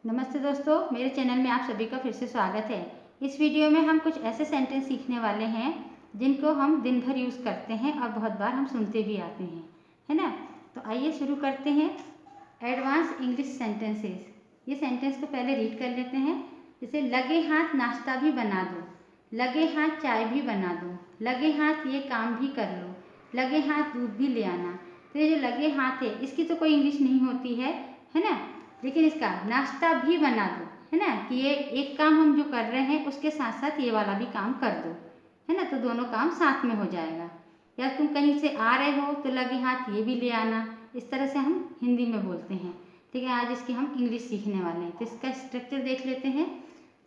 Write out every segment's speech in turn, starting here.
नमस्ते दोस्तों, मेरे चैनल में आप सभी का फिर से स्वागत है। इस वीडियो में हम कुछ ऐसे सेंटेंस सीखने वाले हैं जिनको हम दिन भर यूज़ करते हैं और बहुत बार हम सुनते भी आते हैं, है ना। तो आइए शुरू करते हैं। Advance English sentences. ये सेंटेंस को पहले रीड कर लेते हैं। जैसे लगे हाथ नाश्ता भी बना दो, लगे हाथ चाय भी बना दो, लगे हाथ ये काम भी कर लो, लगे हाथ दूध भी ले आना। तो ये जो लगे हाथ है इसकी तो कोई इंग्लिश नहीं होती है ना। लेकिन इसका नाश्ता भी बना दो, है ना, कि ये एक काम हम जो कर रहे हैं उसके साथ साथ ये वाला भी काम कर दो, है ना, तो दोनों काम साथ में हो जाएगा। या तुम कहीं से आ रहे हो तो लगे हाथ ये भी ले आना। इस तरह से हम हिंदी में बोलते हैं। ठीक है, आज इसकी हम इंग्लिश सीखने वाले हैं। तो इसका स्ट्रक्चर देख लेते हैं।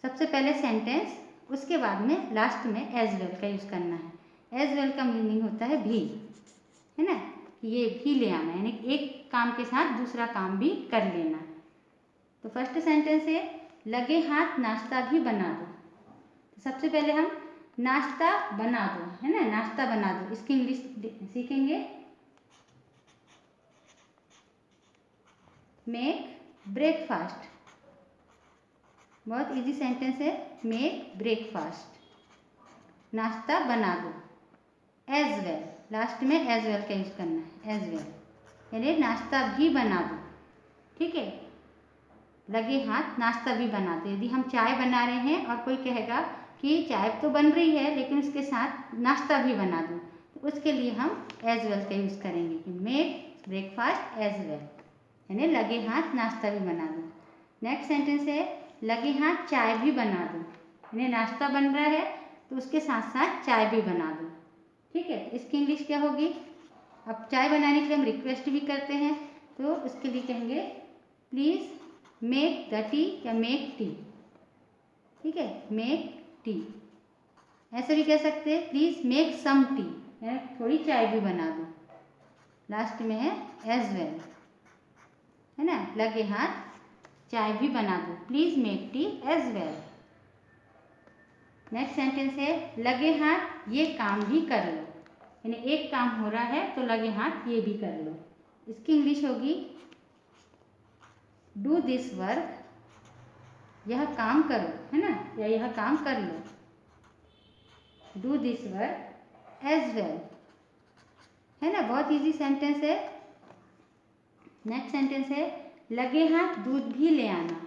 सबसे पहले सेंटेंस, उसके बाद में लास्ट में एज वेल का यूज़ करना है। एज वेल का मीनिंग होता है भी, है ना, कि ये भी ले आना, यानी एक काम के साथ दूसरा काम भी कर लेना। तो फर्स्ट सेंटेंस है लगे हाथ नाश्ता भी बना दो। तो सबसे पहले हम नाश्ता बना दो, है ना, नाश्ता बना दो, इसकी इंग्लिश सीखेंगे। Make breakfast. बहुत इजी सेंटेंस है। मेक ब्रेकफास्ट, नाश्ता बना दो। एज वेल, लास्ट में एज वेल का यूज करना है। एज वेल यानी नाश्ता भी बना दो। ठीक है, लगे हाथ नाश्ता भी बना दो। यदि हम चाय बना रहे हैं और कोई कहेगा कि चाय तो बन रही है लेकिन उसके साथ नाश्ता भी बना दो, तो उसके लिए हम एज वेल का यूज़ करेंगे कि मेक ब्रेकफास्ट एज वेल, यानी लगे हाथ नाश्ता भी बना दो। नेक्स्ट सेंटेंस है लगे हाथ चाय भी बना दो, यानी नाश्ता बन रहा है तो उसके साथ साथ चाय भी बना दो। ठीक है, इसकी इंग्लिश क्या होगी। अब चाय बनाने के लिए हम रिक्वेस्ट भी करते हैं, तो उसके लिए कहेंगे प्लीज़ मेक द टी या मेक टी। ठीक है, मेक टी। ऐसे भी कह सकते हैं प्लीज मेक सम टी, यानी थोड़ी चाय भी बना दो। लास्ट में है एज वेल, है ना, लगे हाथ चाय भी बना दो, please make tea as well. Next sentence है लगे हाथ ये काम भी कर लो, यानी एक काम हो रहा है तो लगे हाथ ये भी कर लो। इसकी इंग्लिश होगी डू दिस वर्क, यह काम करो, है ना, या यह काम कर लो। Do this work as well, है ना, बहुत इजी सेंटेंस है। नेक्स्ट सेंटेंस है लगे हाथ दूध भी ले आना,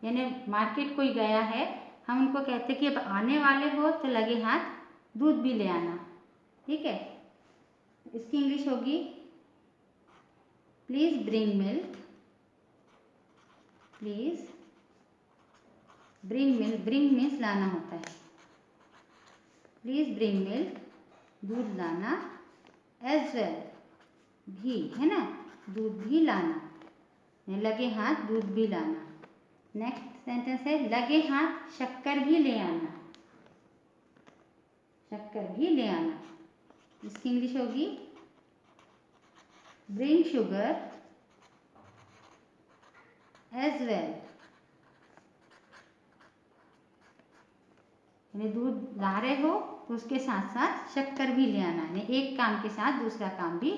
यानी मार्केट कोई गया है, हम उनको कहते हैं कि अब आने वाले हो तो लगे हाथ दूध भी ले आना। ठीक है, इसकी इंग्लिश होगी please bring milk, please bring milk. Bring means लाना होता है। प्लीज ब्रिंग मिल्क, दूध लाना। एज वेल भी, है ना, दूध भी लाना, लगे हाथ दूध भी लाना। नेक्स्ट सेंटेंस है लगे हाथ शक्कर भी ले आना, शक्कर भी ले आना। इसकी इंग्लिश होगी ब्रिंग शुगर एज वेल, यानी दूध ला रहे हो तो उसके साथ साथ शक्कर भी ले आना, यानी एक काम के साथ दूसरा काम भी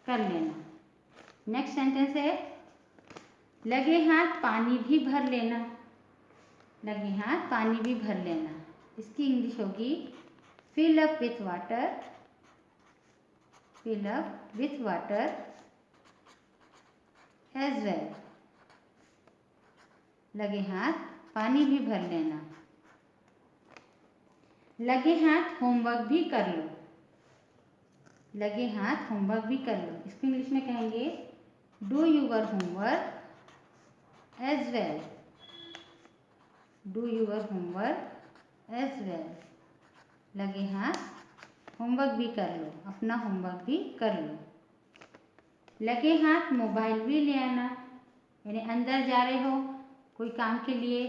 कर लेना। नेक्स्ट सेंटेंस है लगे हाथ पानी भी भर लेना, लगे हाथ पानी भी भर लेना। इसकी इंग्लिश होगी fill up with water, fill up with water as well, लगे हाथ पानी भी भर लेना। लगे हाथ होमवर्क भी कर लो, लगे हाथ होमवर्क भी कर लो। इसको इंग्लिश में कहेंगे do your homework as well, do your homework as well, लगे हाथ होमवर्क भी कर लो, अपना होमवर्क भी कर लो। लगे हाथ मोबाइल भी ले आना, यानी अंदर जा रहे हो कोई काम के लिए,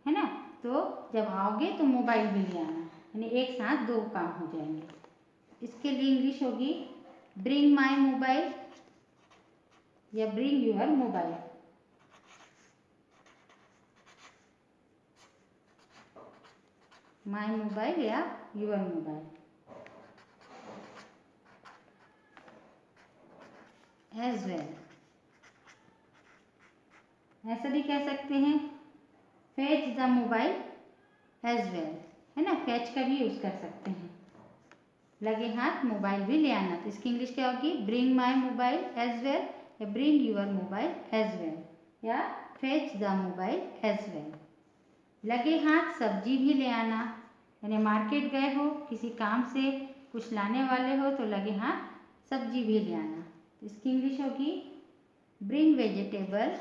है ना, तो जब आओगे तो मोबाइल भी ले आना, यानी एक साथ दो काम हो जाएंगे। इसके लिए इंग्लिश होगी ब्रिंग माई मोबाइल या bring your mobile. My mobile या यूर मोबाइल एज वेल। ऐसा भी कह सकते हैं fetch the mobile as well, है ना, फेच का भी यूज़ कर सकते हैं। लगे हाथ मोबाइल भी ले आना, तो इसकी इंग्लिश क्या होगी? Bring my mobile as well, या bring your mobile as well, या fetch the mobile as well. लगे हाथ सब्जी भी ले आना, यानी मार्केट गए हो, किसी काम से कुछ लाने वाले हो, तो लगे हाथ सब्जी भी ले आना। इसकी इंग्लिश होगी ब्रिंग वेजिटेबल्स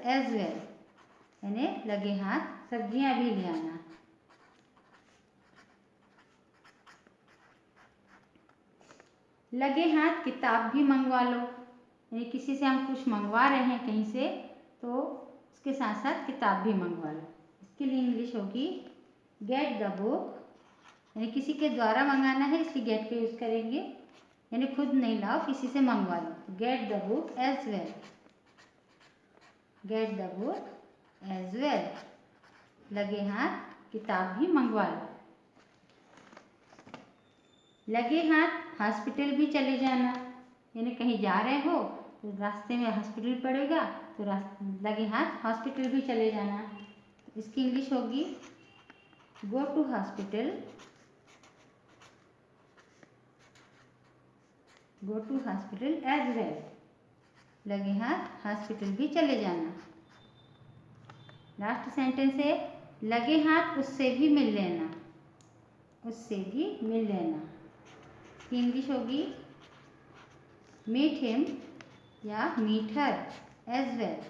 एज वेल, यानी लगे हाथ सब्जियां भी ले आना। लगे हाथ किताब भी मंगवा लो, यानी किसी से हम कुछ मंगवा रहे हैं कहीं से, तो उसके साथ साथ किताब भी मंगवा लो। इसके लिए इंग्लिश होगी गेट द बुक, यानी किसी के द्वारा मंगाना है इसलिए गेट का यूज़ करेंगे, यानी खुद नहीं लाओ, किसी से मंगवा लो। Get the book as well, get the book as well, लगे हाथ किताब भी मंगवा लो। लगे हाथ हॉस्पिटल भी चले जाना, यानी कहीं जा रहे हो तो रास्ते में हॉस्पिटल पड़ेगा, तो लगे हाथ हॉस्पिटल भी चले जाना। इसकी इंग्लिश होगी go to hospital, go to hospital as well, लगे हाथ हॉस्पिटल भी चले जाना। लास्ट सेंटेंस है लगे हाथ उससे भी मिल लेना, उससे भी मिल लेना। इसकी इंग्लिश होगी मीट हिम या meet her as well.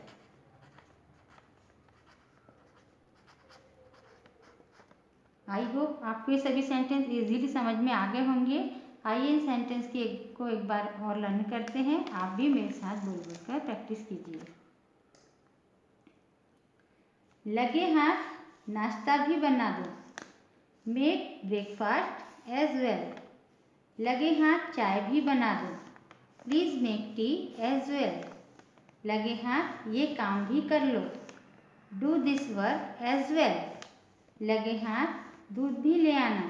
I hope आपको ये सभी सेंटेंस इजीली समझ में आ गए होंगे। आइए इन सेंटेंस को एक बार और लर्न करते हैं। आप भी मेरे साथ बोल बोल कर प्रैक्टिस कीजिए। लगे हाथ नाश्ता भी बना दो, मेक ब्रेकफास्ट एज वेल, लगे हाथ चाय भी बना दो, please make tea as well, लगे हाथ ये काम भी कर लो, do this work as well, लगे हाथ दूध भी ले आना,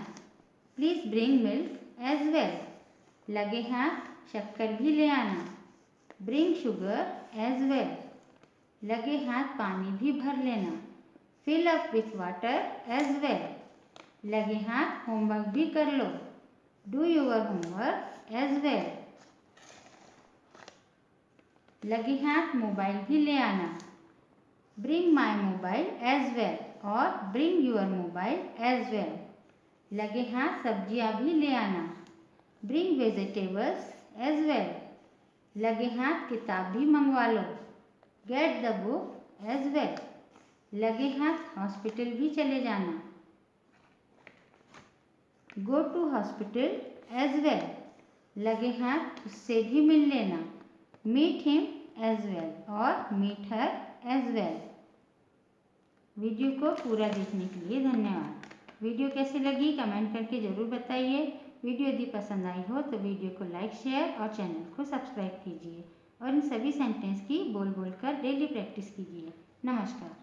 please bring milk as well, लगे हाथ शक्कर भी ले आना, ब्रिंग शुगर एज वेल, लगे हाथ पानी भी भर लेना, fill up with water as well, लगे हाथ होमवर्क भी कर लो, do your homework as well, लगे हाथ मोबाइल भी ले आना, bring my mobile as well और bring your mobile as well, लगे हाथ सब्जियां भी ले आना, ब्रिंग वेजिटेबल्स एज वेल, लगे हाथ किताब भी मंगवा लो, get the book as well, लगे हाथ हॉस्पिटल भी चले जाना, go to hospital as well, लगे हाथ उससे भी मिल लेना, मीट हिम एज वेल और meet her as well. Video को पूरा देखने के लिए धन्यवाद। वीडियो कैसी लगी कमेंट करके ज़रूर बताइए। वीडियो यदि पसंद आई हो तो वीडियो को लाइक शेयर और चैनल को सब्सक्राइब कीजिए और इन सभी सेंटेंस की बोल बोल कर डेली प्रैक्टिस कीजिए। नमस्कार।